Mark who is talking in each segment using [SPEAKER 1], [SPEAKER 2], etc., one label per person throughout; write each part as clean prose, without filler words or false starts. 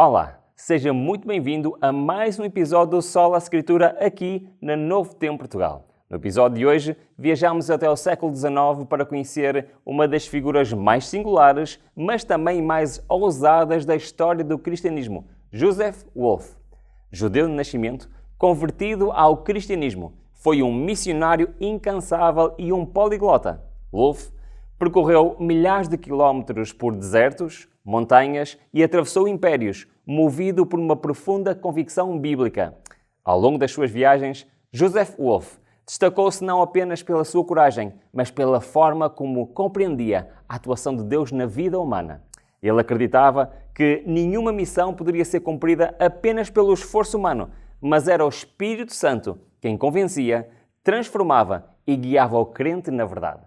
[SPEAKER 1] Olá, seja muito bem-vindo a mais um episódio do Sola Escritura aqui na Novo Tempo Portugal. No episódio de hoje, viajamos até o século XIX para conhecer uma das figuras mais singulares, mas também mais ousadas da história do cristianismo, Joseph Wolff. Judeu de nascimento, convertido ao cristianismo, foi um missionário incansável e um poliglota. Wolff percorreu milhares de quilómetros por desertos, montanhas e atravessou impérios, movido por uma profunda convicção bíblica. Ao longo das suas viagens, Joseph Wolff destacou-se não apenas pela sua coragem, mas pela forma como compreendia a atuação de Deus na vida humana. Ele acreditava que nenhuma missão poderia ser cumprida apenas pelo esforço humano, mas era o Espírito Santo quem convencia, transformava e guiava o crente na verdade.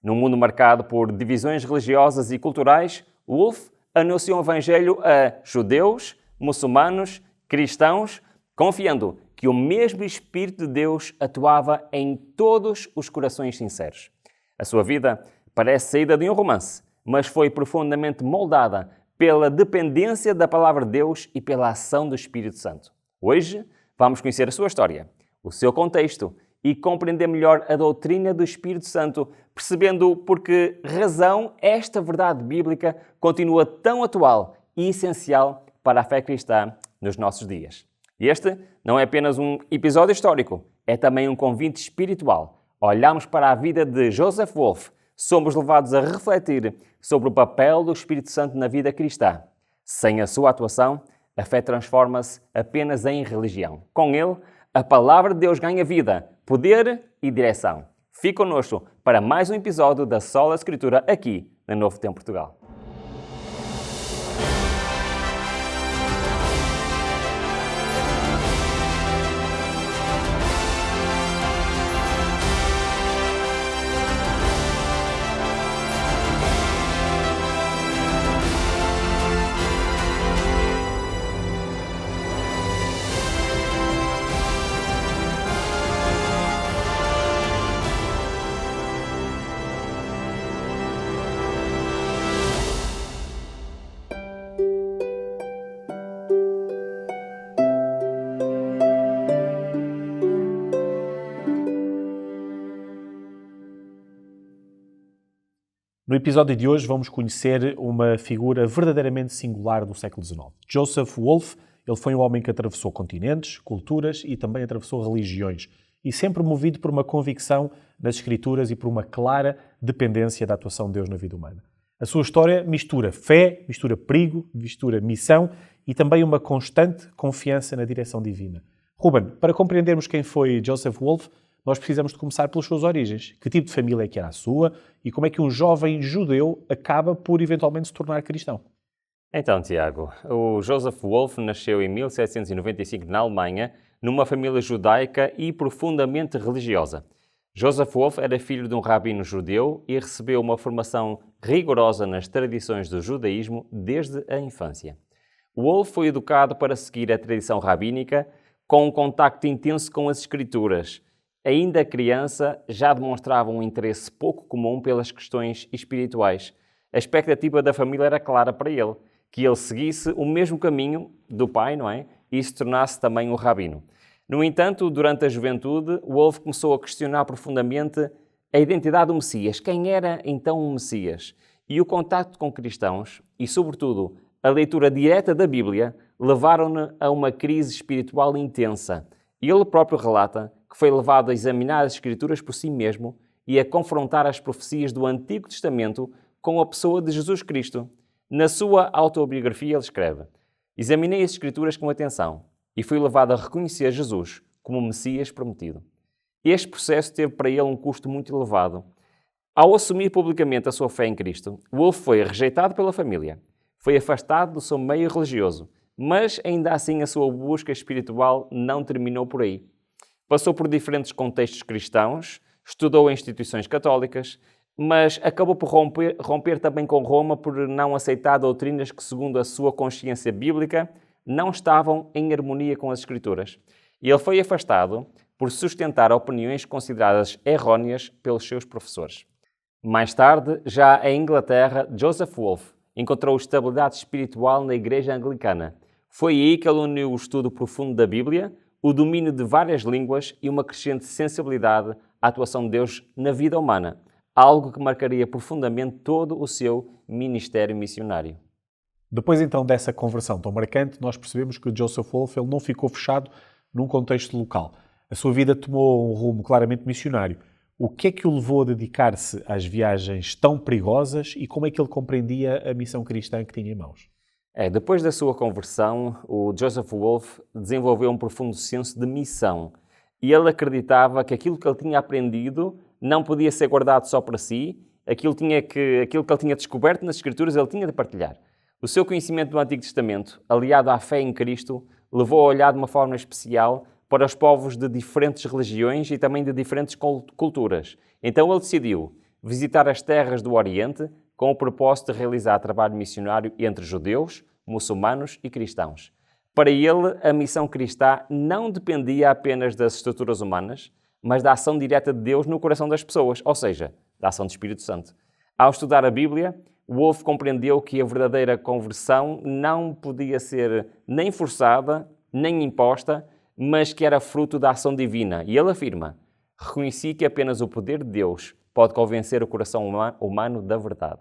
[SPEAKER 1] Num mundo marcado por divisões religiosas e culturais, Wolff anunciou o Evangelho a judeus, muçulmanos, cristãos, confiando que o mesmo Espírito de Deus atuava em todos os corações sinceros. A sua vida parece saída de um romance, mas foi profundamente moldada pela dependência da Palavra de Deus e pela ação do Espírito Santo. Hoje, vamos conhecer a sua história, o seu contexto e compreender melhor a doutrina do Espírito Santo, percebendo por que razão esta verdade bíblica continua tão atual e essencial para a fé cristã nos nossos dias. Este não é apenas um episódio histórico, é também um convite espiritual. Olhamos para a vida de Joseph Wolff, somos levados a refletir sobre o papel do Espírito Santo na vida cristã. Sem a sua atuação, a fé transforma-se apenas em religião. Com ele, a Palavra de Deus ganha vida, poder e direção. Fique connosco para mais um episódio da Sola Escritura aqui na Novo Tempo Portugal.
[SPEAKER 2] No episódio de hoje vamos conhecer uma figura verdadeiramente singular do século XIX. Joseph Wolff, ele foi um homem que atravessou continentes, culturas e também atravessou religiões, e sempre movido por uma convicção nas Escrituras e por uma clara dependência da atuação de Deus na vida humana. A sua história mistura fé, mistura perigo, mistura missão e também uma constante confiança na direção divina. Ruben, para compreendermos quem foi Joseph Wolff, nós precisamos de começar pelas suas origens. Que tipo de família é que era a sua e como é que um jovem judeu acaba por eventualmente se tornar cristão?
[SPEAKER 1] Então, Tiago, o Joseph Wolff nasceu em 1795 na Alemanha, numa família judaica e profundamente religiosa. Joseph Wolff era filho de um rabino judeu e recebeu uma formação rigorosa nas tradições do judaísmo desde a infância. Wolff foi educado para seguir a tradição rabínica, com um contacto intenso com as Escrituras. Ainda criança, já demonstrava um interesse pouco comum pelas questões espirituais. A expectativa da família era clara para ele, que ele seguisse o mesmo caminho do pai, não é? E se tornasse também um rabino. No entanto, durante a juventude, Wolff começou a questionar profundamente a identidade do Messias. Quem era então o Messias? E o contacto com cristãos, e sobretudo a leitura direta da Bíblia, levaram-no a uma crise espiritual intensa. Ele próprio relata que foi levado a examinar as Escrituras por si mesmo e a confrontar as profecias do Antigo Testamento com a pessoa de Jesus Cristo. Na sua autobiografia ele escreve: "Examinei as Escrituras com atenção e fui levado a reconhecer Jesus como o Messias prometido." Este processo teve para ele um custo muito elevado. Ao assumir publicamente a sua fé em Cristo, Wolff foi rejeitado pela família, foi afastado do seu meio religioso, mas ainda assim a sua busca espiritual não terminou por aí. Passou por diferentes contextos cristãos, estudou em instituições católicas, mas acabou por romper também com Roma por não aceitar doutrinas que, segundo a sua consciência bíblica, não estavam em harmonia com as Escrituras. E ele foi afastado por sustentar opiniões consideradas errôneas pelos seus professores. Mais tarde, já em Inglaterra, Joseph Wolff encontrou estabilidade espiritual na Igreja Anglicana, Foi aí que ele uniu o estudo profundo da Bíblia, o domínio de várias línguas e uma crescente sensibilidade à atuação de Deus na vida humana, algo que marcaria profundamente todo o seu ministério missionário.
[SPEAKER 2] Depois então dessa conversão tão marcante, nós percebemos que Joseph Wolff ele não ficou fechado num contexto local. A sua vida tomou um rumo claramente missionário. O que é que o levou a dedicar-se às viagens tão perigosas e como é que ele compreendia a missão cristã que tinha em mãos?
[SPEAKER 1] Depois da sua conversão, o Joseph Wolff desenvolveu um profundo senso de missão e ele acreditava que aquilo que ele tinha aprendido não podia ser guardado só para si, aquilo que ele tinha descoberto nas Escrituras ele tinha de partilhar. O seu conhecimento do Antigo Testamento, aliado à fé em Cristo, levou a olhar de uma forma especial para os povos de diferentes religiões e também de diferentes culturas. Então ele decidiu visitar as terras do Oriente com o propósito de realizar trabalho missionário entre judeus, muçulmanos e cristãos. Para ele, a missão cristã não dependia apenas das estruturas humanas, mas da ação direta de Deus no coração das pessoas, ou seja, da ação do Espírito Santo. Ao estudar a Bíblia, Wolff compreendeu que a verdadeira conversão não podia ser nem forçada, nem imposta, mas que era fruto da ação divina. E ele afirma: reconheci que apenas o poder de Deus pode convencer o coração humano da verdade.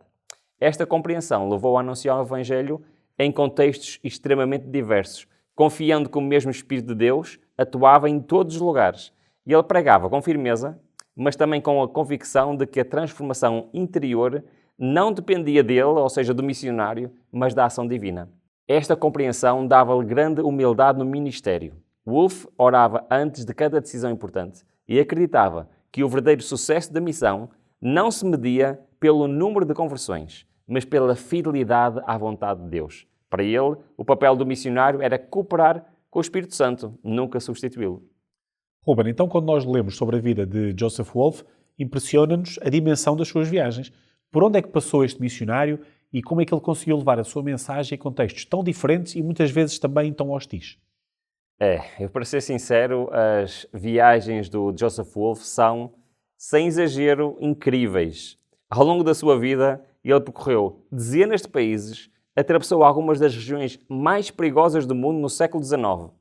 [SPEAKER 1] Esta compreensão levou a anunciar o Evangelho em contextos extremamente diversos, confiando que o mesmo Espírito de Deus atuava em todos os lugares. E ele pregava com firmeza, mas também com a convicção de que a transformação interior não dependia dele, ou seja, do missionário, mas da ação divina. Esta compreensão dava-lhe grande humildade no ministério. Wolff orava antes de cada decisão importante e acreditava que o verdadeiro sucesso da missão não se media pelo número de conversões, mas pela fidelidade à vontade de Deus. Para ele, o papel do missionário era cooperar com o Espírito Santo, nunca substituí-lo.
[SPEAKER 2] Ruben, então quando nós lemos sobre a vida de Joseph Wolff, impressiona-nos a dimensão das suas viagens. Por onde é que passou este missionário e como é que ele conseguiu levar a sua mensagem em contextos tão diferentes e muitas vezes também tão hostis?
[SPEAKER 1] Para ser sincero, as viagens do Joseph Wolff são, sem exagero, incríveis. Ao longo da sua vida, ele percorreu dezenas de países, atravessou algumas das regiões mais perigosas do mundo no século XIX,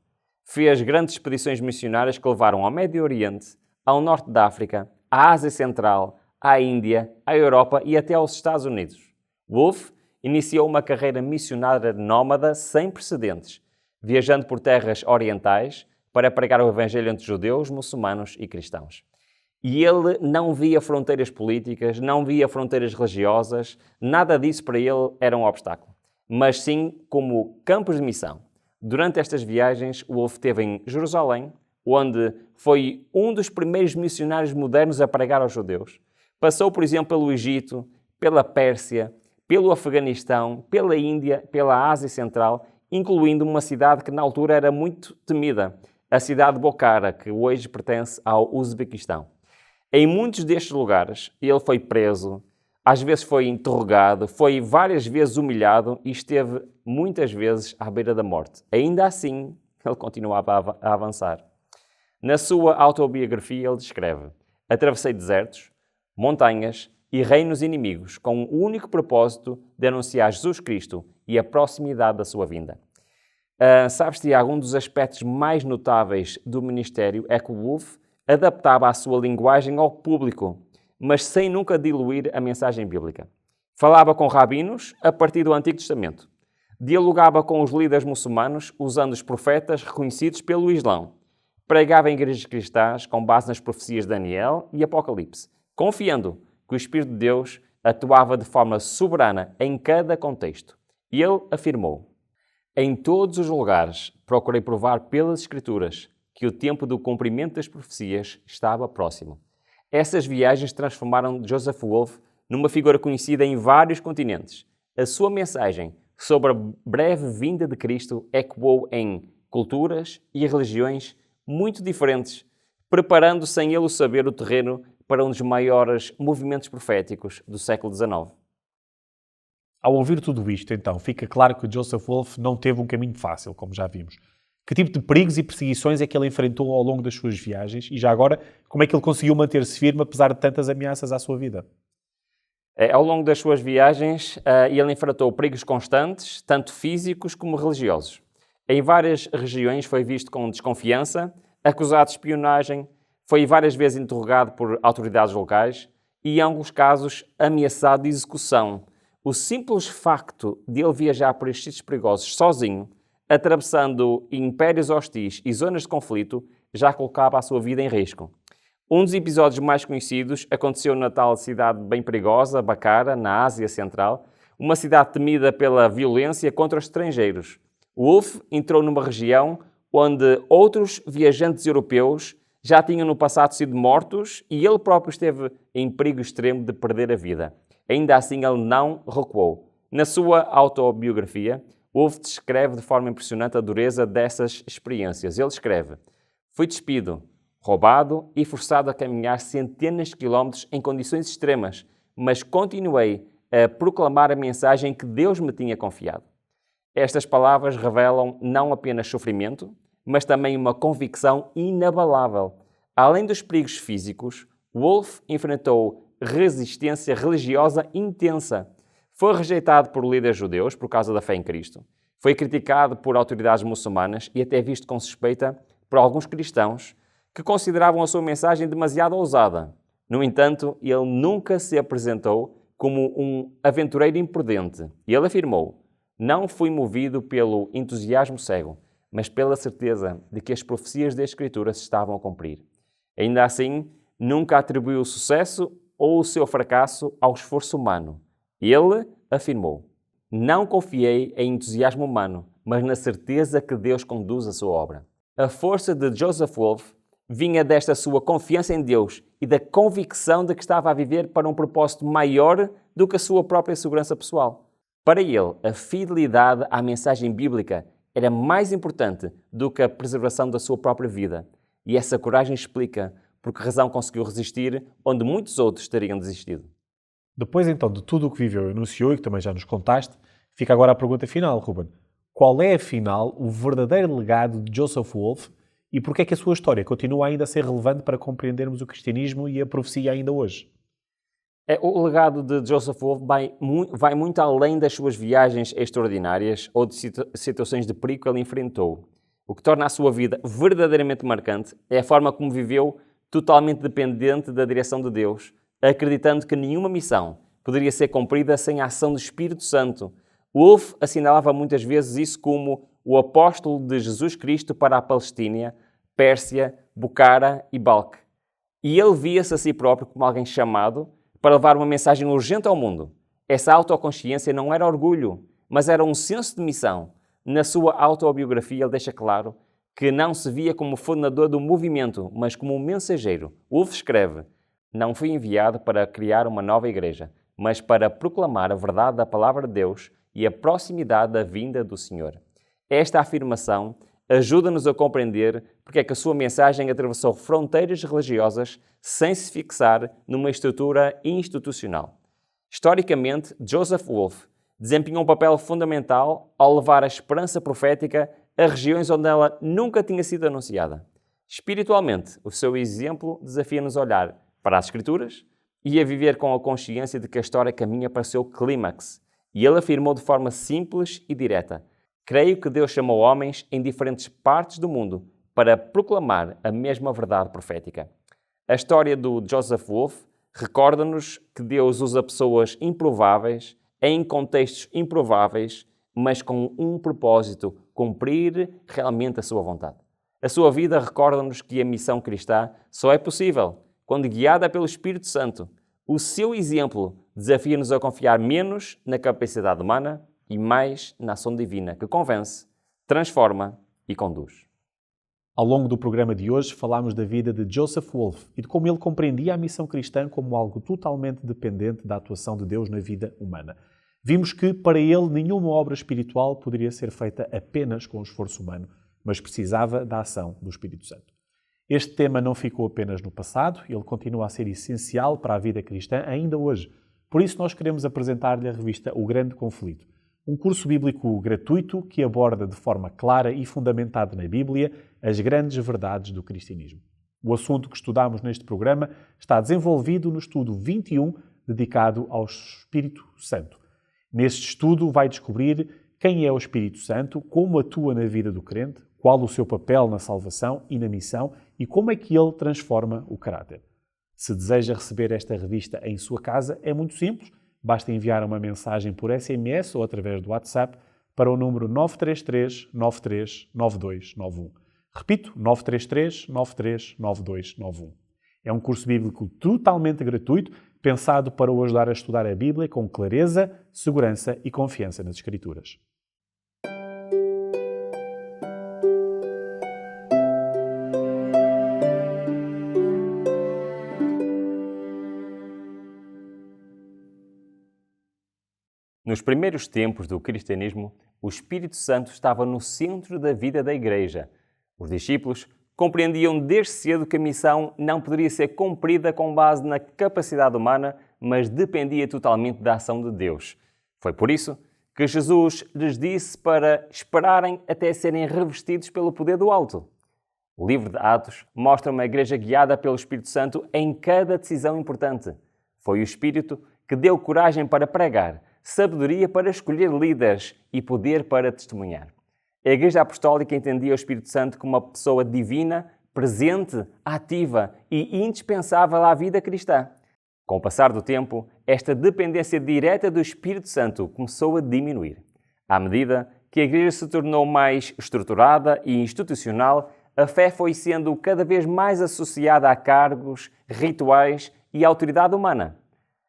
[SPEAKER 1] fez grandes expedições missionárias que levaram ao Médio Oriente, ao Norte da África, à Ásia Central, à Índia, à Europa e até aos Estados Unidos. Wolff iniciou uma carreira missionária nómada sem precedentes, viajando por terras orientais para pregar o Evangelho entre judeus, muçulmanos e cristãos. E ele não via fronteiras políticas, não via fronteiras religiosas, nada disso para ele era um obstáculo, mas sim como campos de missão. Durante estas viagens, Wolff esteve em Jerusalém, onde foi um dos primeiros missionários modernos a pregar aos judeus. Passou, por exemplo, pelo Egito, pela Pérsia, pelo Afeganistão, pela Índia, pela Ásia Central, incluindo uma cidade que na altura era muito temida, a cidade de Bokhara, que hoje pertence ao Uzbequistão. Em muitos destes lugares, ele foi preso, às vezes foi interrogado, foi várias vezes humilhado e esteve muitas vezes à beira da morte. Ainda assim, ele continuava a avançar. Na sua autobiografia, ele descreve: atravessei desertos, montanhas e reinos inimigos com o único propósito de anunciar Jesus Cristo e a proximidade da sua vinda. Sabes, Tiago, um dos aspectos mais notáveis do ministério é que o Wolff adaptava a sua linguagem ao público, mas sem nunca diluir a mensagem bíblica. Falava com rabinos a partir do Antigo Testamento. Dialogava com os líderes muçulmanos usando os profetas reconhecidos pelo Islão. Pregava em igrejas cristãs com base nas profecias de Daniel e Apocalipse, confiando que o Espírito de Deus atuava de forma soberana em cada contexto. E ele afirmou: em todos os lugares procurei provar pelas Escrituras que o tempo do cumprimento das profecias estava próximo. Essas viagens transformaram Joseph Wolff numa figura conhecida em vários continentes. A sua mensagem sobre a breve vinda de Cristo ecoou em culturas e religiões muito diferentes, preparando sem ele o saber o terreno para um dos maiores movimentos proféticos do século XIX.
[SPEAKER 2] Ao ouvir tudo isto, então, fica claro que Joseph Wolff não teve um caminho fácil, como já vimos. Que tipo de perigos e perseguições é que ele enfrentou ao longo das suas viagens? E já agora, como é que ele conseguiu manter-se firme apesar de tantas ameaças à sua vida?
[SPEAKER 1] Ao longo das suas viagens, ele enfrentou perigos constantes, tanto físicos como religiosos. Em várias regiões foi visto com desconfiança, acusado de espionagem, foi várias vezes interrogado por autoridades locais e, em alguns casos, ameaçado de execução. O simples facto de ele viajar por estes sítios perigosos sozinho, atravessando impérios hostis e zonas de conflito, já colocava a sua vida em risco. Um dos episódios mais conhecidos aconteceu na tal cidade bem perigosa, Bacara, na Ásia Central, uma cidade temida pela violência contra os estrangeiros. Wolfe entrou numa região onde outros viajantes europeus já tinham no passado sido mortos e ele próprio esteve em perigo extremo de perder a vida. Ainda assim, ele não recuou. Na sua autobiografia, Wolfe descreve de forma impressionante a dureza dessas experiências. Ele escreve: "Fui despido, roubado e forçado a caminhar centenas de quilómetros em condições extremas, mas continuei a proclamar a mensagem que Deus me tinha confiado." Estas palavras revelam não apenas sofrimento, mas também uma convicção inabalável. Além dos perigos físicos, Wolfe enfrentou resistência religiosa intensa. Foi rejeitado por líderes judeus por causa da fé em Cristo. Foi criticado por autoridades muçulmanas e até visto com suspeita por alguns cristãos que consideravam a sua mensagem demasiado ousada. No entanto, ele nunca se apresentou como um aventureiro imprudente. E ele afirmou: "Não fui movido pelo entusiasmo cego, mas pela certeza de que as profecias da Escritura se estavam a cumprir." Ainda assim, nunca atribuiu o sucesso ou o seu fracasso ao esforço humano. Ele afirmou: "Não confiei em entusiasmo humano, mas na certeza que Deus conduz a sua obra." A força de Joseph Wolfe vinha desta sua confiança em Deus e da convicção de que estava a viver para um propósito maior do que a sua própria segurança pessoal. Para ele, a fidelidade à mensagem bíblica era mais importante do que a preservação da sua própria vida. E essa coragem explica por que razão conseguiu resistir onde muitos outros teriam desistido.
[SPEAKER 2] Depois então de tudo o que viveu e anunciou, e que também já nos contaste, fica agora a pergunta final, Ruben. Qual é, afinal, o verdadeiro legado de Joseph Wolfe e porquê é que a sua história continua ainda a ser relevante para compreendermos o cristianismo e a profecia ainda hoje?
[SPEAKER 1] O legado de Joseph Wolfe vai muito além das suas viagens extraordinárias ou de situações de perigo que ele enfrentou. O que torna a sua vida verdadeiramente marcante é a forma como viveu totalmente dependente da direção de Deus, acreditando que nenhuma missão poderia ser cumprida sem a ação do Espírito Santo. Wolfe assinalava muitas vezes isso como o apóstolo de Jesus Cristo para a Palestina, Pérsia, Bucara e Balque. E ele via-se a si próprio como alguém chamado para levar uma mensagem urgente ao mundo. Essa autoconsciência não era orgulho, mas era um senso de missão. Na sua autobiografia, ele deixa claro que não se via como fundador do movimento, mas como um mensageiro. Wolfe escreve: "Não fui enviado para criar uma nova igreja, mas para proclamar a verdade da palavra de Deus e a proximidade da vinda do Senhor." Esta afirmação ajuda-nos a compreender porque é que a sua mensagem atravessou fronteiras religiosas sem se fixar numa estrutura institucional. Historicamente, Joseph Wolfe desempenhou um papel fundamental ao levar a esperança profética a regiões onde ela nunca tinha sido anunciada. Espiritualmente, o seu exemplo desafia-nos a olhar para as Escrituras e a viver com a consciência de que a história caminha para o seu clímax. E ele afirmou de forma simples e direta: "Creio que Deus chamou homens em diferentes partes do mundo para proclamar a mesma verdade profética." A história do Joseph Wolfe recorda-nos que Deus usa pessoas improváveis, em contextos improváveis, mas com um propósito: cumprir realmente a sua vontade. A sua vida recorda-nos que a missão cristã só é possível quando guiada pelo Espírito Santo. O seu exemplo desafia-nos a confiar menos na capacidade humana e mais na ação divina que convence, transforma e conduz.
[SPEAKER 2] Ao longo do programa de hoje falámos da vida de Joseph Wolfe e de como ele compreendia a missão cristã como algo totalmente dependente da atuação de Deus na vida humana. Vimos que, para ele, nenhuma obra espiritual poderia ser feita apenas com o esforço humano, mas precisava da ação do Espírito Santo. Este tema não ficou apenas no passado, ele continua a ser essencial para a vida cristã ainda hoje. Por isso, nós queremos apresentar-lhe a revista O Grande Conflito, um curso bíblico gratuito que aborda de forma clara e fundamentada na Bíblia as grandes verdades do cristianismo. O assunto que estudamos neste programa está desenvolvido no estudo 21, dedicado ao Espírito Santo. Neste estudo vai descobrir quem é o Espírito Santo, como atua na vida do crente, qual o seu papel na salvação e na missão e como é que ele transforma o caráter. Se deseja receber esta revista em sua casa, é muito simples. Basta enviar uma mensagem por SMS ou através do WhatsApp para o número 933 93 9291. Repito, 933 93 9291. É um curso bíblico totalmente gratuito, pensado para o ajudar a estudar a Bíblia com clareza, segurança e confiança nas Escrituras.
[SPEAKER 1] Nos primeiros tempos do cristianismo, o Espírito Santo estava no centro da vida da Igreja. Os discípulos compreendiam desde cedo que a missão não poderia ser cumprida com base na capacidade humana, mas dependia totalmente da ação de Deus. Foi por isso que Jesus lhes disse para esperarem até serem revestidos pelo poder do alto. O livro de Atos mostra uma igreja guiada pelo Espírito Santo em cada decisão importante. Foi o Espírito que deu coragem para pregar, sabedoria para escolher líderes e poder para testemunhar. A Igreja Apostólica entendia o Espírito Santo como uma pessoa divina, presente, ativa e indispensável à vida cristã. Com o passar do tempo, esta dependência direta do Espírito Santo começou a diminuir. À medida que a Igreja se tornou mais estruturada e institucional, a fé foi sendo cada vez mais associada a cargos, rituais e autoridade humana.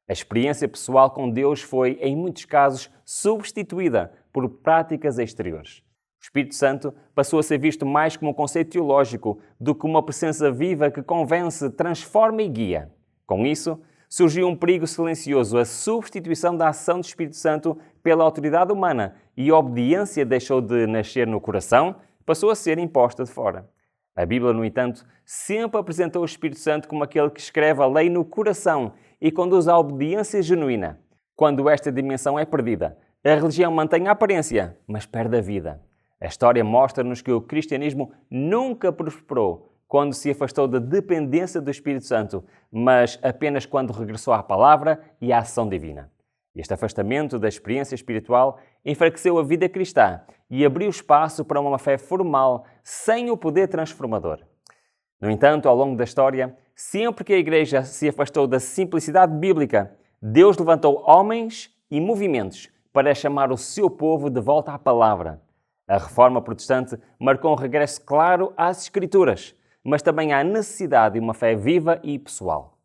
[SPEAKER 1] A experiência pessoal com Deus foi, em muitos casos, substituída por práticas exteriores. O Espírito Santo passou a ser visto mais como um conceito teológico do que uma presença viva que convence, transforma e guia. Com isso, surgiu um perigo silencioso, a substituição da ação do Espírito Santo pela autoridade humana, e a obediência deixou de nascer no coração, passou a ser imposta de fora. A Bíblia, no entanto, sempre apresentou o Espírito Santo como aquele que escreve a lei no coração e conduz à obediência genuína. Quando esta dimensão é perdida, a religião mantém a aparência, mas perde a vida. A história mostra-nos que o cristianismo nunca prosperou quando se afastou da dependência do Espírito Santo, mas apenas quando regressou à palavra e à ação divina. Este afastamento da experiência espiritual enfraqueceu a vida cristã e abriu espaço para uma fé formal, sem o poder transformador. No entanto, ao longo da história, sempre que a Igreja se afastou da simplicidade bíblica, Deus levantou homens e movimentos para chamar o seu povo de volta à palavra. A Reforma Protestante marcou um regresso claro às Escrituras, mas também à necessidade de uma fé viva e pessoal.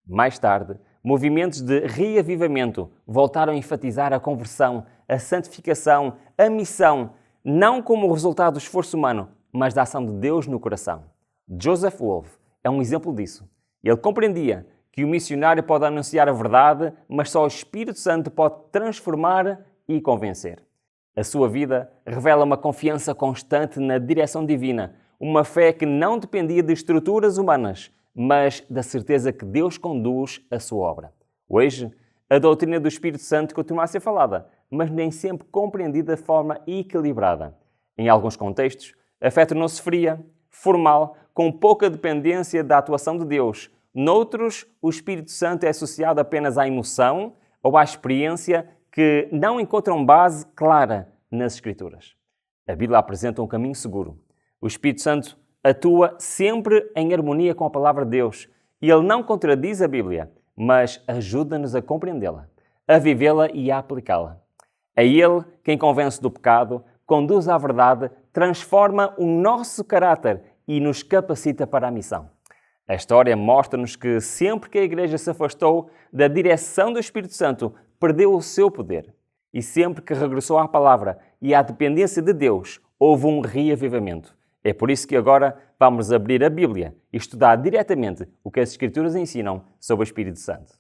[SPEAKER 1] Mais tarde, movimentos de reavivamento voltaram a enfatizar a conversão, a santificação, a missão, não como resultado do esforço humano, mas da ação de Deus no coração. Joseph Wolf é um exemplo disso. Ele compreendia que o missionário pode anunciar a verdade, mas só o Espírito Santo pode transformar e convencer. A sua vida revela uma confiança constante na direção divina, uma fé que não dependia de estruturas humanas, mas da certeza que Deus conduz a sua obra. Hoje, a doutrina do Espírito Santo continua a ser falada, mas nem sempre compreendida de forma equilibrada. Em alguns contextos, a fé tornou-se fria, formal, com pouca dependência da atuação de Deus. Noutros, o Espírito Santo é associado apenas à emoção ou à experiência que não encontram base clara nas Escrituras. A Bíblia apresenta um caminho seguro. O Espírito Santo atua sempre em harmonia com a palavra de Deus e ele não contradiz a Bíblia, mas ajuda-nos a compreendê-la, a vivê-la e a aplicá-la. É ele quem convence do pecado, conduz à verdade, transforma o nosso caráter e nos capacita para a missão. A história mostra-nos que sempre que a Igreja se afastou da direção do Espírito Santo, perdeu o seu poder. E sempre que regressou à palavra e à dependência de Deus, houve um reavivamento. É por isso que agora vamos abrir a Bíblia e estudar diretamente o que as Escrituras ensinam sobre o Espírito Santo.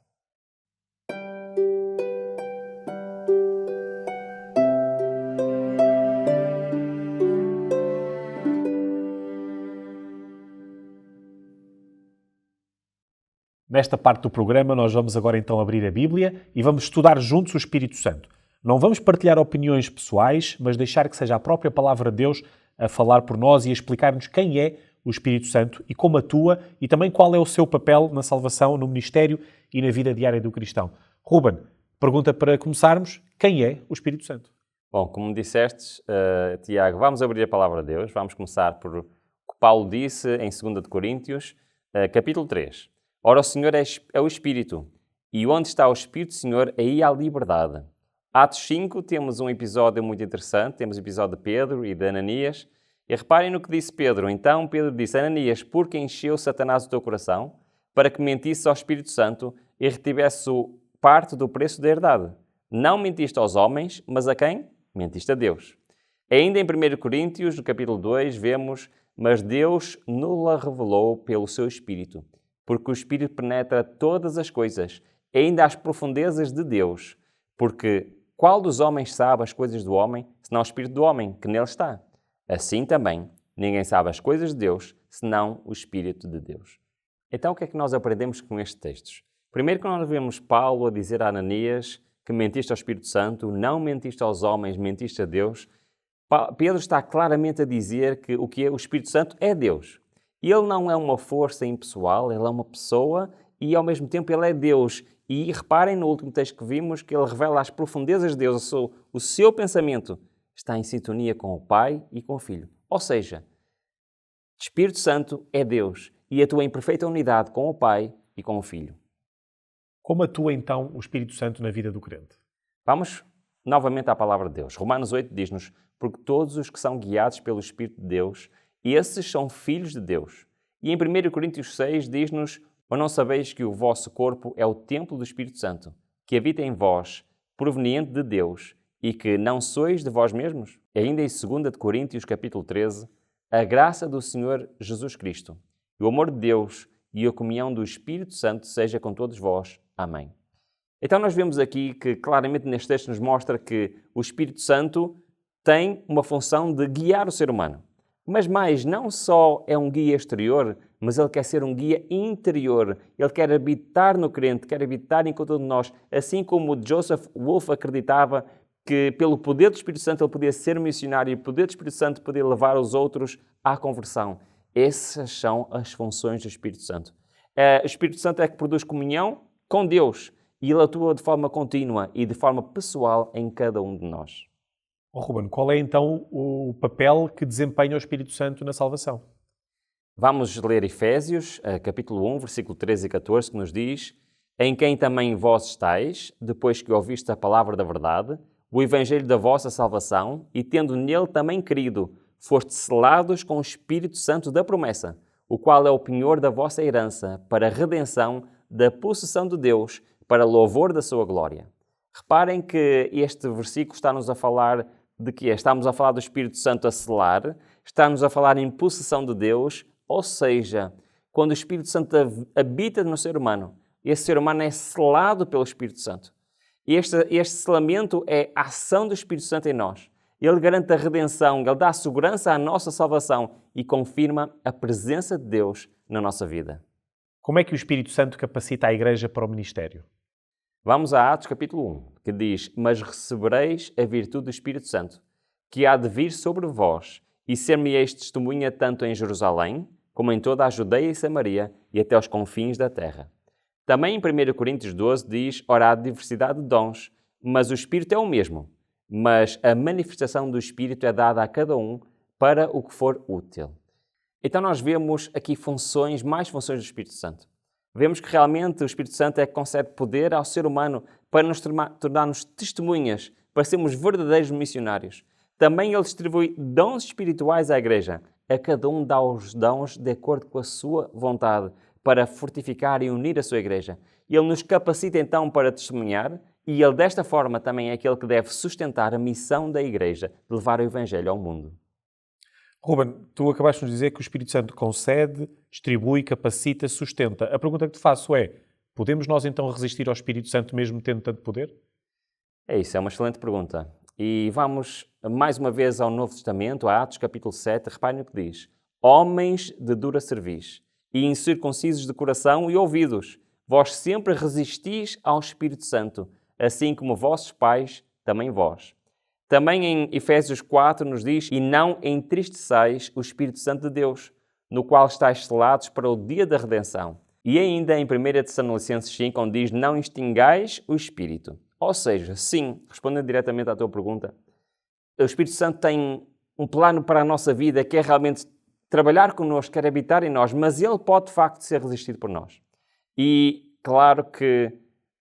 [SPEAKER 2] Nesta parte do programa, nós vamos agora então abrir a Bíblia e vamos estudar juntos o Espírito Santo. Não vamos partilhar opiniões pessoais, mas deixar que seja a própria palavra de Deus a falar por nós e a explicar-nos quem é o Espírito Santo e como atua e também qual é o seu papel na salvação, no ministério e na vida diária do cristão. Ruben, pergunta para começarmos, quem é o Espírito Santo?
[SPEAKER 1] Bom, como disseste, Tiago, vamos abrir a palavra de Deus. Vamos começar por o que Paulo disse em 2 de Coríntios, capítulo 3. Ora, o Senhor é o Espírito, e onde está o Espírito do Senhor, aí há liberdade. Atos 5, temos um episódio muito interessante, temos o episódio de Pedro e de Ananias. E reparem no que disse Pedro. Então Pedro disse, Ananias, por que encheu Satanás o teu coração, para que mentisse ao Espírito Santo e retivesse parte do preço da herdade? Não mentiste aos homens, mas a quem? Mentiste a Deus. Ainda em 1 Coríntios, no capítulo 2, vemos, mas Deus nos revelou pelo seu Espírito, porque o Espírito penetra todas as coisas, ainda às profundezas de Deus, porque qual dos homens sabe as coisas do homem, senão o Espírito do homem, que nele está? Assim também, ninguém sabe as coisas de Deus, senão o Espírito de Deus. Então, o que é que nós aprendemos com estes textos? Primeiro que nós vemos Paulo a dizer a Ananias que mentiste ao Espírito Santo, não mentiste aos homens, mentiste a Deus. Pedro está claramente a dizer que o que é o Espírito Santo é Deus. Ele não é uma força impessoal, ele é uma pessoa e, ao mesmo tempo, ele é Deus. E reparem no último texto que vimos que ele revela as profundezas de Deus, o seu pensamento está em sintonia com o Pai e com o Filho. Ou seja, Espírito Santo é Deus e atua em perfeita unidade com o Pai e com o Filho.
[SPEAKER 2] Como atua então o Espírito Santo na vida do crente?
[SPEAKER 1] Vamos novamente à palavra de Deus. Romanos 8 diz-nos, porque todos os que são guiados pelo Espírito de Deus, esses são filhos de Deus. E em 1 Coríntios 6 diz-nos, ou não sabeis que o vosso corpo é o templo do Espírito Santo, que habita em vós, proveniente de Deus, e que não sois de vós mesmos? E ainda em 2 de Coríntios, capítulo 13, a graça do Senhor Jesus Cristo, e o amor de Deus e a comunhão do Espírito Santo seja com todos vós. Amém. Então nós vemos aqui que claramente neste texto nos mostra que o Espírito Santo tem uma função de guiar o ser humano. Mas mais, não só é um guia exterior, mas ele quer ser um guia interior. Ele quer habitar no crente, quer habitar em cada um de nós, assim como Joseph Wolff acreditava que pelo poder do Espírito Santo ele podia ser missionário e o poder do Espírito Santo podia levar os outros à conversão. Essas são as funções do Espírito Santo. O Espírito Santo é que produz comunhão com Deus e ele atua de forma contínua e de forma pessoal em cada um de nós.
[SPEAKER 2] Ruben, qual é então o papel que desempenha o Espírito Santo na salvação?
[SPEAKER 1] Vamos ler Efésios, capítulo 1, versículo 13 e 14, que nos diz, em quem também vós estáis, depois que ouviste a palavra da verdade, o evangelho da vossa salvação, e tendo nele também crido, foste selados com o Espírito Santo da promessa, o qual é o penhor da vossa herança, para a redenção da possessão de Deus, para louvor da sua glória. Reparem que este versículo está-nos a falar de quê? Estamos a falar do Espírito Santo a selar, está-nos a falar em possessão de Deus, ou seja, quando o Espírito Santo habita no ser humano, esse ser humano é selado pelo Espírito Santo. Este selamento é a ação do Espírito Santo em nós. Ele garante a redenção, ele dá segurança à nossa salvação e confirma a presença de Deus na nossa vida.
[SPEAKER 2] Como é que o Espírito Santo capacita a Igreja para o ministério?
[SPEAKER 1] Vamos a Atos capítulo 1, que diz, mas recebereis a virtude do Espírito Santo, que há de vir sobre vós, e ser-me-eis testemunha tanto em Jerusalém, como em toda a Judeia e Samaria, e até aos confins da terra. Também em 1 Coríntios 12 diz, ora há diversidade de dons, mas o Espírito é o mesmo. Mas a manifestação do Espírito é dada a cada um para o que for útil. Então nós vemos aqui mais funções do Espírito Santo. Vemos que realmente o Espírito Santo é que concede poder ao ser humano para nos tornar-nos testemunhas, para sermos verdadeiros missionários. Também ele distribui dons espirituais à Igreja. A cada um dá os dons de acordo com a sua vontade, para fortificar e unir a sua Igreja. Ele nos capacita então para testemunhar e ele desta forma também é aquele que deve sustentar a missão da Igreja, de levar o Evangelho ao mundo.
[SPEAKER 2] Ruben, tu acabaste de nos dizer que o Espírito Santo concede, distribui, capacita, sustenta. A pergunta que te faço é, podemos nós então resistir ao Espírito Santo mesmo tendo tanto poder?
[SPEAKER 1] É uma excelente pergunta. E vamos mais uma vez ao Novo Testamento, a Atos capítulo 7, reparem o que diz. Homens de dura cerviz e incircuncisos de coração e ouvidos, vós sempre resistis ao Espírito Santo, assim como vossos pais, também vós. Também em Efésios 4 nos diz, e não entristeçais o Espírito Santo de Deus, no qual estáis selados para o dia da redenção. E ainda em 1 Tessalonicenses 5, onde diz, não extingais o Espírito. Ou seja, sim, respondendo diretamente à tua pergunta, o Espírito Santo tem um plano para a nossa vida, que é realmente trabalhar connosco, quer habitar em nós, mas ele pode, de facto, ser resistido por nós. E, claro que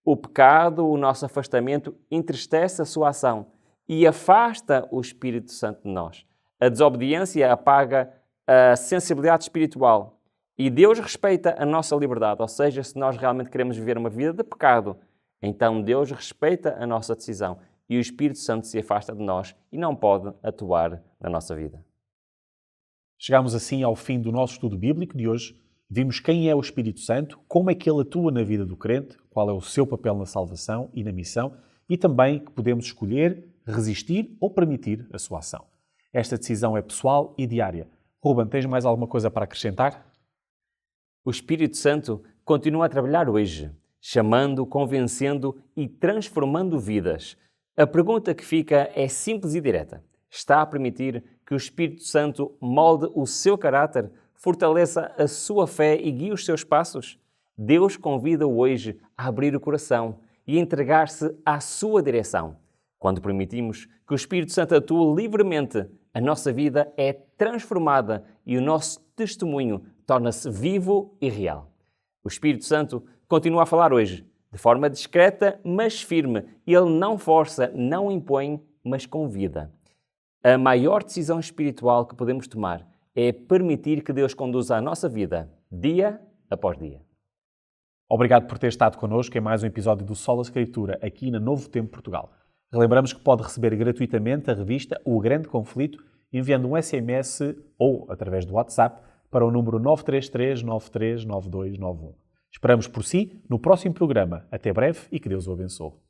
[SPEAKER 1] o pecado, o nosso afastamento, entristece a sua ação e afasta o Espírito Santo de nós. A desobediência apaga a sensibilidade espiritual. E Deus respeita a nossa liberdade, ou seja, se nós realmente queremos viver uma vida de pecado, então Deus respeita a nossa decisão e o Espírito Santo se afasta de nós e não pode atuar na nossa vida.
[SPEAKER 2] Chegamos assim ao fim do nosso estudo bíblico de hoje. Vimos quem é o Espírito Santo, como é que ele atua na vida do crente, qual é o seu papel na salvação e na missão, e também que podemos escolher, resistir ou permitir a sua ação. Esta decisão é pessoal e diária. Ruben, tens mais alguma coisa para acrescentar?
[SPEAKER 1] O Espírito Santo continua a trabalhar hoje, chamando, convencendo e transformando vidas. A pergunta que fica é simples e direta. Está a permitir que o Espírito Santo molde o seu caráter, fortaleça a sua fé e guie os seus passos? Deus convida-o hoje a abrir o coração e entregar-se à sua direção. Quando permitimos que o Espírito Santo atue livremente, a nossa vida é transformada e o nosso testemunho torna-se vivo e real. O Espírito Santo continua a falar hoje, de forma discreta, mas firme. Ele não força, não impõe, mas convida. A maior decisão espiritual que podemos tomar é permitir que Deus conduza a nossa vida, dia após dia.
[SPEAKER 2] Obrigado por ter estado connosco em mais um episódio do Sola Escritura, aqui na Novo Tempo Portugal. Relembramos que pode receber gratuitamente a revista O Grande Conflito, enviando um SMS ou através do WhatsApp para o número 933-939291. Esperamos por si no próximo programa. Até breve e que Deus o abençoe.